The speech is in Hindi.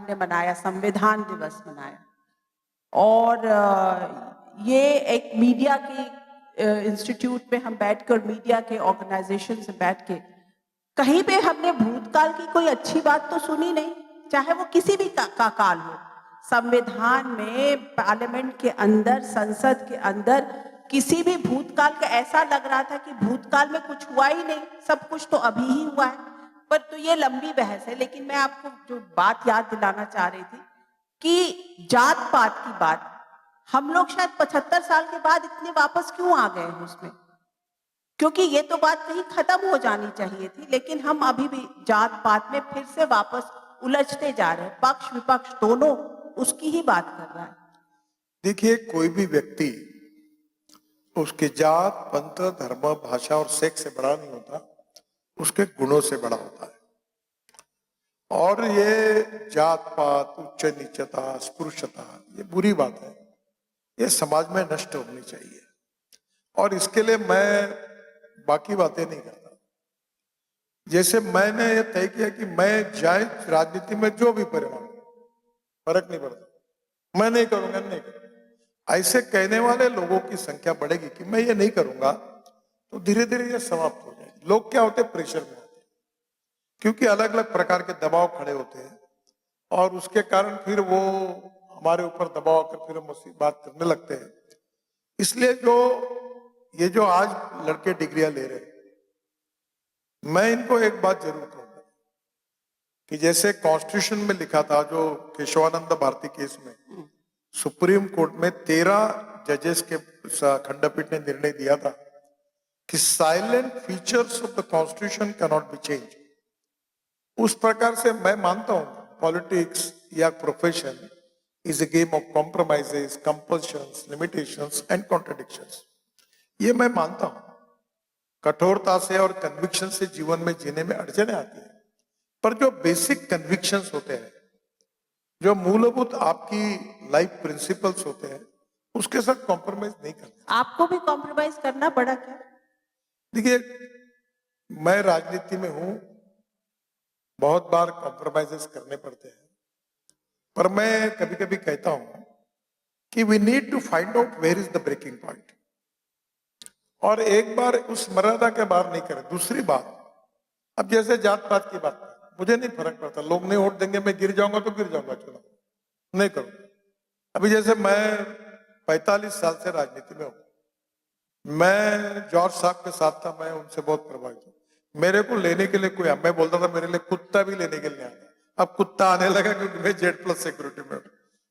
हमने मनाया, संविधान दिवस मनाया। और ये एक मीडिया की इंस्टीट्यूट में हम बैठकर, मीडिया के ऑर्गेनाइजेशन से बैठ के, कहीं पे हमने भूतकाल की कोई अच्छी बात तो सुनी नहीं, चाहे वो किसी भी का काल हो। संविधान में, पार्लियामेंट के अंदर, संसद के अंदर किसी भी भूतकाल का ऐसा लग रहा था कि भूतकाल में कुछ हुआ ही नहीं, सब कुछ तो अभी ही हुआ है। पर तो ये लंबी बहस है, लेकिन मैं आपको जो बात याद दिलाना चाह रही थी कि जात पात की बात, हम लोग शायद 75 साल के बाद इतने वापस क्यों आ गए हैं उसमें, क्योंकि ये तो बात कहीं खत्म हो जानी चाहिए थी, लेकिन हम अभी भी जात पात में फिर से वापस उलझते जा रहे हैं। पक्ष विपक्ष दोनों उसकी ही बात कर रहा है। देखिए, कोई भी व्यक्ति उसके जात, पंथ, धर्म, भाषा और सेक्स से बड़ा नहीं होता, उसके गुणों से बड़ा होता है। और ये जात पात, उच्च नीचता, अस्पृश्यता, ये बुरी बात है, ये समाज में नष्ट होनी चाहिए। और इसके लिए मैं बाकी बातें नहीं करता। जैसे मैंने ये तय किया कि मैं जाए राजनीति में जो भी परिणाम, फर्क नहीं पड़ता, मैं नहीं करूंगा, नहीं करूंगा। ऐसे कहने वाले लोगों की संख्या बढ़ेगी कि मैं ये नहीं करूंगा, तो धीरे धीरे ये समाप्त हो जाएगी। लोग क्या होते हैं, प्रेशर में होते हैं, क्योंकि अलग अलग प्रकार के दबाव खड़े होते हैं, और उसके कारण फिर वो हमारे ऊपर दबाव आकर फिर हम उसकी बात करने लगते हैं। इसलिए ये जो आज लड़के डिग्रियां ले रहे हैं, मैं इनको एक बात जरूर कहूंगा कि जैसे कॉन्स्टिट्यूशन में लिखा था, जो केशवानंद भारती केस में सुप्रीम कोर्ट में 13 जजेस के खंडपीठ ने निर्णय दिया था कि salient features of the constitution can not be change. उस प्रकार से मैं मानता हूं पॉलिटिक्स या profession is a game of compromises, compulsions, limitations and contradictions. ये मैं मानता हूं। कठोरता से और कन्विक्शन से जीवन में जीने में अड़चने आती है, पर जो बेसिक कन्विक्शंस होते हैं, जो मूलभूत आपकी लाइफ प्रिंसिपल्स होते हैं, उसके साथ कॉम्प्रोमाइज नहीं करना। आपको भी कॉम्प्रोमाइज करना पड़ा क्या? देखिए, मैं राजनीति में हूं, बहुत बार कॉम्प्रोमाइजेस करने पड़ते हैं, पर मैं कभी कभी कहता हूं कि we need to find out where is the breaking point, और एक बार उस मर्यादा के बाहर नहीं करें। दूसरी बात, अब जैसे जात पात की बात, मुझे नहीं फर्क पड़ता, लोग नहीं वोट देंगे, मैं गिर जाऊंगा तो गिर जाऊंगा, चुनाव नहीं करूंगा। अभी जैसे मैं 45 साल से राजनीति में हूं, मैं जॉर्ज साहब के साथ था, मैं उनसे बहुत प्रभावित हूं। मेरे को लेने के लिए कोई, मैं बोलता था मेरे लिए कुत्ता भी लेने के लिए आता, अब कुत्ता आने लगा क्योंकि मैं Z+ सिक्योरिटी में हूं।